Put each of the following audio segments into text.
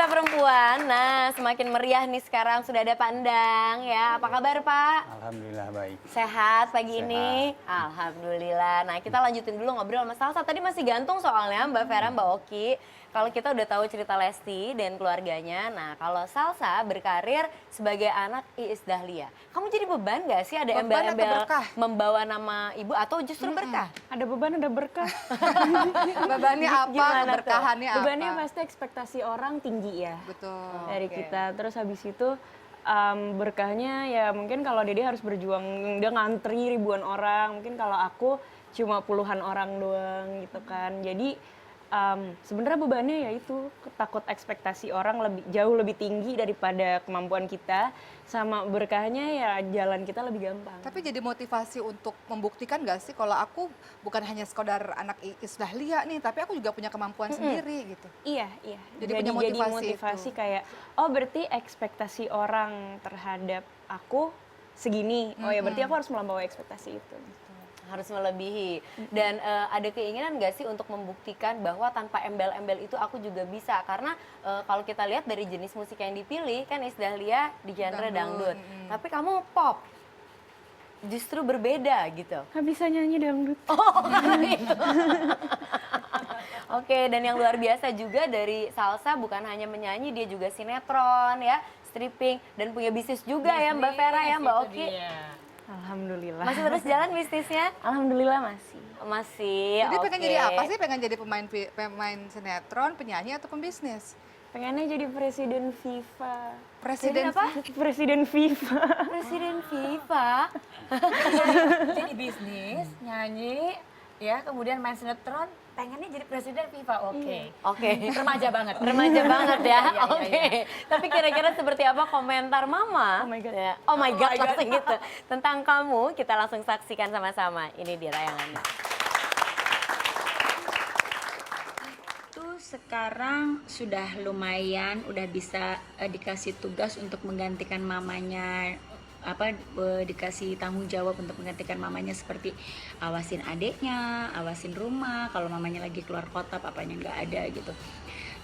Cerita Perempuan. Nah, semakin meriah nih sekarang sudah ada Pak Endang ya. Apa kabar Pak? Alhamdulillah baik. Sehat pagi Sehat. ini? Alhamdulillah. Nah, kita lanjutin dulu ngobrol sama Salsa. Tadi masih gantung soalnya Mbak Vera, Mbak Oki. Kalau kita udah tahu cerita Lesti dan keluarganya. Nah, kalau Salsa berkarir sebagai anak Iis Dahlia. Kamu jadi beban gak sih ada Beban atau embel-embel berkah? membawa nama ibu atau justru berkah? Ada beban, ada berkah. Bebannya apa, Gimana tuh? keberkahannya apa? Bebannya pasti ekspektasi orang tinggi ya Betul. dari Oke. kita. Terus habis itu berkahnya ya mungkin kalau Dede harus berjuang, dia ngantri ribuan orang. Mungkin kalau aku cuma puluhan orang doang gitu kan. Jadi sebenarnya bebannya ya itu takut ekspektasi orang jauh lebih tinggi daripada kemampuan kita. Sama berkahnya ya jalan kita lebih gampang. Tapi jadi motivasi untuk membuktikan gak sih kalau aku bukan hanya sekedar anak Iis Dahlia nih, tapi aku juga punya kemampuan sendiri gitu. Iya. Jadi punya motivasi itu. kayak, oh berarti ekspektasi orang terhadap aku segini. Oh ya berarti aku harus melampaui ekspektasi itu. Harus melebihi. Dan ada keinginan nggak sih untuk membuktikan bahwa tanpa embel-embel itu aku juga bisa? Karena kalau kita lihat dari jenis musik yang dipilih kan Iis Dahlia di genre dangdut. Tapi kamu pop. Justru berbeda gitu. Nggak bisa nyanyi dangdut. Oke, dan yang luar biasa juga dari Salsa bukan hanya menyanyi, dia juga sinetron ya, stripping dan punya bisnis juga ya Mbak Vera ya, Mbak Oki. Alhamdulillah. Masih terus jalan bisnisnya? Alhamdulillah masih. Masih. Jadi pengen oke. jadi apa sih? Pengen jadi pemain sinetron, penyanyi atau pembisnis? Pengennya jadi presiden FIFA. Presiden apa? Presiden FIFA. Presiden FIFA. Jadi bisnis, nyanyi, ya kemudian main sinetron, pengennya jadi presiden FIFA. Oke. Oke. Remaja banget. Remaja banget ya. Iya, iya, Oke. iya. Tapi kira-kira seperti apa komentar Mama? Oh my God. Ya. Oh my God, langsung gitu. Tentang kamu, kita langsung saksikan sama-sama. Ini dia tayangannya. Itu sekarang sudah lumayan, udah bisa dikasih tugas untuk menggantikan mamanya, dikasih tanggung jawab untuk menggantikan mamanya seperti awasin adiknya, awasin rumah, kalau mamanya lagi keluar kota, papanya nggak ada gitu.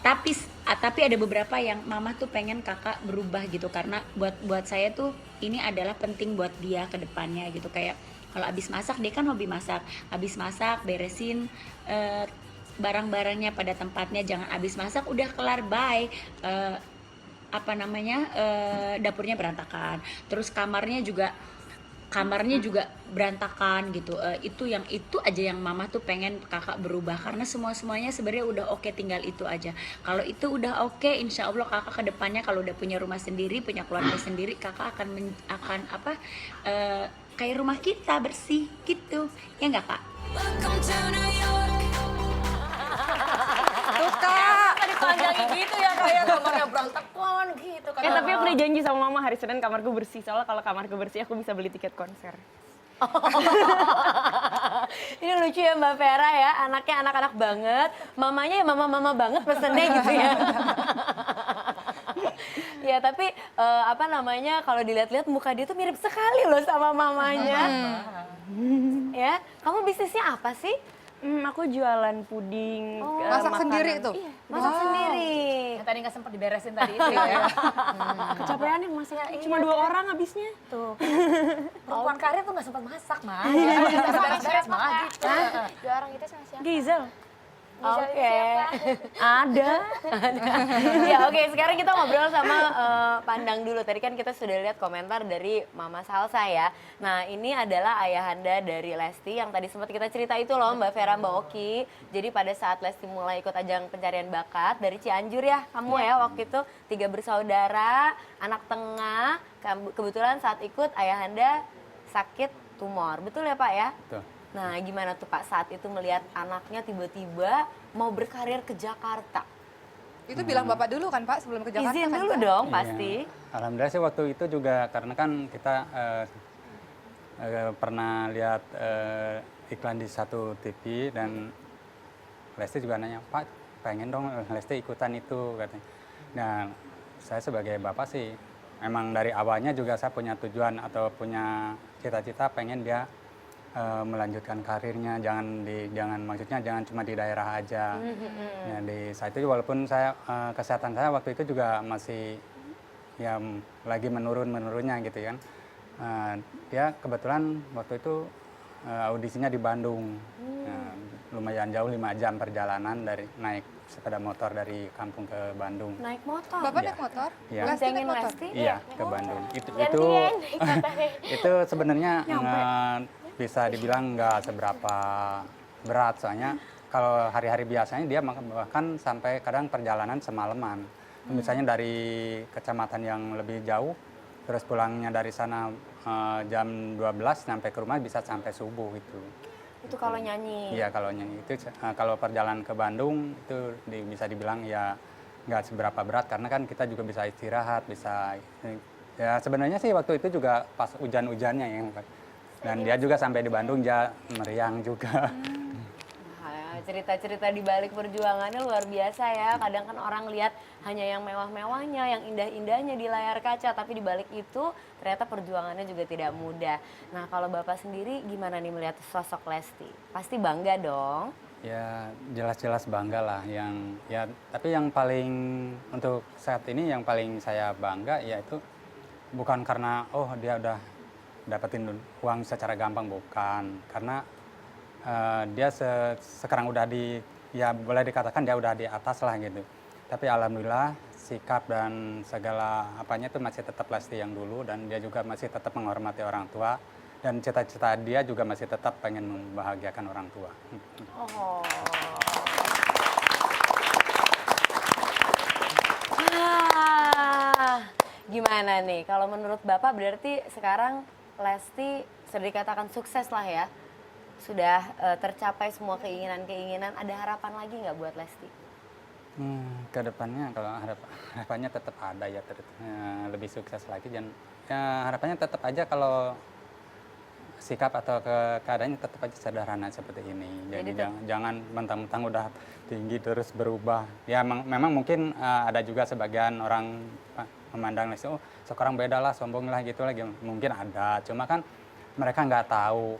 Tapi ada beberapa yang mama tuh pengen kakak berubah gitu, karena buat saya tuh ini adalah penting buat dia ke depannya gitu. Kayak kalau abis masak, dia kan hobi masak, abis masak beresin barang-barangnya pada tempatnya, jangan abis masak udah kelar bye. Dapurnya berantakan, terus kamarnya juga berantakan gitu. Itu aja yang mama tuh pengen kakak berubah, karena semuanya sebenarnya udah oke, tinggal itu aja. Kalau itu udah oke, insya Allah kakak kedepannya kalau udah punya rumah sendiri, punya keluarga sendiri, kakak akan kayak rumah kita bersih gitu, ya nggak kak? Tuh Kak. Kan dipanjangin gitu ya, kayak kamarnya berantakan gitu. Tapi aku udah janji sama mama hari Senin kamarku bersih. Soalnya kalau kamarku bersih aku bisa beli tiket konser. Ini lucu ya Mbak Vera ya, anaknya anak-anak banget, mamanya ya mama-mama banget pesennya gitu ya. Ya tapi kalau dilihat-lihat muka dia tuh mirip sekali loh sama mamanya. Ya, kamu bisnisnya apa sih? Aku jualan puding. Masak makanan. sendiri tuh? Iya. Masak sendiri. Yang tadi nggak sempat diberesin tadi itu ya. Kecapean yang masak. Cuma 2 orang habisnya. Tuh. Perempuan karir tuh nggak sempat masak, mah. Nggak sempat beres-beres mah gitu. Dua orang itu sama siapa? Gizel. Oke. Ada. Ya oke, sekarang kita ngobrol sama Pandang dulu. Tadi kan kita sudah lihat komentar dari Mama Salsa ya. Nah ini adalah ayahanda dari Lesti yang tadi sempat kita cerita itu loh Mbak Vera, Mbak Oki. Jadi pada saat Lesti mulai ikut ajang pencarian bakat dari Cianjur ya, kamu ya waktu itu 3 bersaudara, anak tengah. Kebetulan saat ikut ayahanda sakit tumor, betul ya Pak ya? Betul. Nah gimana tuh Pak saat itu melihat anaknya tiba-tiba mau berkarir ke Jakarta? Itu bilang Bapak dulu kan Pak sebelum ke Jakarta Izin kan, dulu Pak? dong Iya. pasti. Alhamdulillah sih waktu itu juga karena kan kita pernah lihat iklan di satu TV dan Lesti juga nanya, Pak pengen dong Lesti ikutan itu katanya. Nah saya sebagai bapak sih memang dari awalnya juga saya punya tujuan atau punya cita-cita pengen dia melanjutkan karirnya, jangan maksudnya jangan cuma di daerah aja. Ya, di saat itu walaupun saya kesehatan saya waktu itu juga masih ya lagi menurunnya gitu kan. Dia kebetulan waktu itu audisinya di Bandung. Lumayan jauh 5 jam perjalanan dari naik sepeda motor dari kampung ke Bandung. Naik motor. Bapak Iya. naik motor? Iya. Lesti naik Boncengin motor? Lesti. Iya, ke Bandung. Itu Gantian naik motornya. itu sebenarnya bisa dibilang nggak seberapa berat, soalnya kalau hari-hari biasanya dia bahkan sampai kadang perjalanan semalaman. Misalnya dari kecamatan yang lebih jauh, terus pulangnya dari sana jam 12 sampai ke rumah bisa sampai subuh itu. Itu kalau nyanyi. Iya, kalau nyanyi itu kalau perjalanan ke Bandung itu bisa dibilang ya nggak seberapa berat karena kan kita juga bisa istirahat, bisa ya sebenarnya sih waktu itu juga pas hujan-hujannya ya. Dan dia juga sampai di Bandung dia meriang juga. Cerita-cerita di balik perjuangannya luar biasa ya. Kadang kan orang lihat hanya yang mewah-mewahnya, yang indah-indahnya di layar kaca, tapi di balik itu ternyata perjuangannya juga tidak mudah. Nah, kalau Bapak sendiri gimana nih melihat sosok Lesti? Pasti bangga dong. Ya jelas-jelas bangga lah tapi yang paling untuk saat ini yang paling saya bangga yaitu bukan karena dia udah dapetin uang secara gampang, bukan, karena dia sekarang udah ya boleh dikatakan dia udah di atas lah gitu. Tapi alhamdulillah sikap dan segala apanya itu masih tetap Lesti yang dulu, dan dia juga masih tetap menghormati orang tua, dan cita-cita dia juga masih tetap pengen membahagiakan orang tua. Oh. Gimana nih kalau menurut Bapak, berarti sekarang Lesti sudah dikatakan sukses lah ya? Sudah tercapai semua keinginan-keinginan, ada harapan lagi nggak buat Lesti? Kedepannya kalau harapannya tetap ada ya, lebih sukses lagi, dan ya, harapannya tetap aja kalau sikap atau keadaannya tetap aja sederhana seperti ini. Jadi jangan mentang-mentang udah tinggi terus berubah. Ya memang mungkin ada juga sebagian orang memandang Lesti, sekarang beda lah, sombong lah gitu lagi. Mungkin ada, cuma kan mereka nggak tahu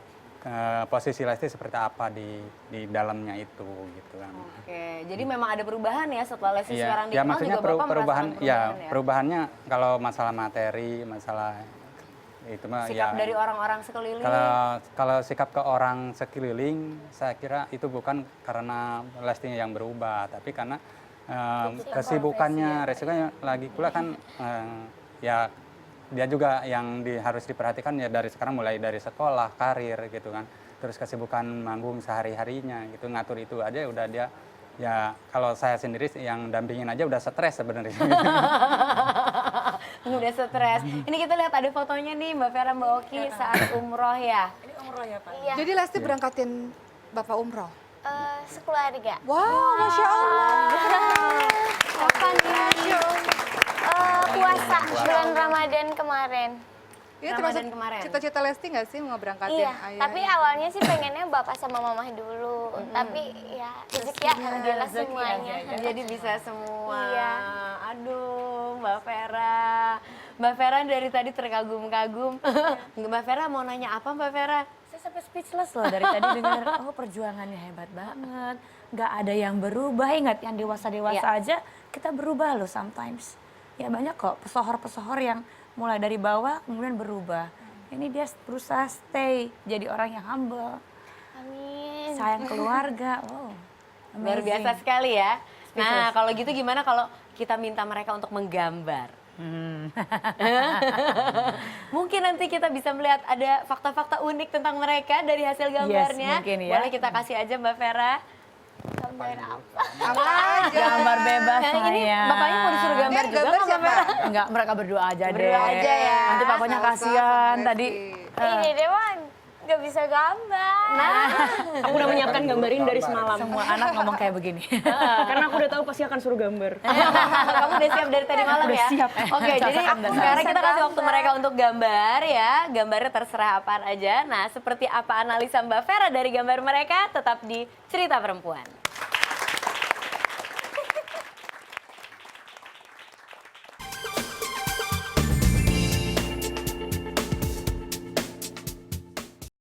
posisi Lesti seperti apa di dalamnya itu gitu kan. Oke, jadi memang ada perubahan ya setelah Lesti sekarang ya dikenal, maksudnya juga Bapak perubahan merasakan perubahan ya? perubahannya kalau masalah materi, masalah itu mah Sikap ya dari orang-orang sekeliling. kalau sikap ke orang sekeliling saya kira itu bukan karena Lesti yang berubah, tapi karena kesibukannya, resikonya lagi pula kan ya dia juga yang harus diperhatikan ya dari sekarang, mulai dari sekolah, karir gitu kan, terus kesibukan manggung sehari-harinya gitu, ngatur itu aja udah dia ya, kalau saya sendiri yang dampingin aja udah stres sebenarnya. Udah stres. Ini kita lihat ada fotonya nih Mbak Vera, Mbak Oki saat umroh ya. Ini umroh ya Pak? Iya. Jadi Lesti berangkatin Bapak umroh? Sekeluarga. Wow, Masya Allah. Kapan nih? Puasa bulan Ramadan kemarin. Ini Ramadan termasuk kemarin. cita-cita Lesti nggak sih mau berangkatin Iya, ayah? tapi awalnya sih pengennya bapak sama mama dulu. Tapi ya rezeki alhamdulillah semuanya. Jadi bisa semua. Iya. Aduh, Mbak Vera. Mbak Vera dari tadi terkagum-kagum. Mbak Vera mau nanya apa Mbak Vera? Saya sampai speechless loh dari tadi dengar, perjuangannya hebat banget. Nggak ada yang berubah, ingat yang dewasa-dewasa aja kita berubah loh sometimes. Ya banyak kok pesohor-pesohor yang mulai dari bawah kemudian berubah. Ini dia berusaha stay jadi orang yang humble, Amin. sayang keluarga. Wow, Luar amazing. biasa sekali ya. Nah, kalau gitu gimana kalau kita minta mereka untuk menggambar? Mungkin nanti kita bisa melihat ada fakta-fakta unik tentang mereka dari hasil gambarnya. mungkin ya. Boleh kita kasih aja Mbak Vera? Gambar apa? Apa aja? Gambar bebas Nah, ini saya. bapaknya mau disuruh gambar Ini juga gambar nggak Mbak siapa? Vera? Enggak, mereka berdua aja deh. Berdua aja ya. Nanti papanya Nggak usah kasihan sama tadi. Lesti. Ini deh Wan, nggak bisa gambar. Nah, Aku udah menyiapkan gambarin dari semalam. Semua anak ngomong kayak begini. Karena aku udah tahu pasti akan suruh gambar. kamu udah siap dari tadi malam Udah ya? siap. Oke, jadi sekarang kita kasih waktu mereka untuk gambar ya. Gambarnya terserah apaan aja. Nah, seperti apa analisa Mbak Vera dari gambar mereka tetap di Cerita Perempuan.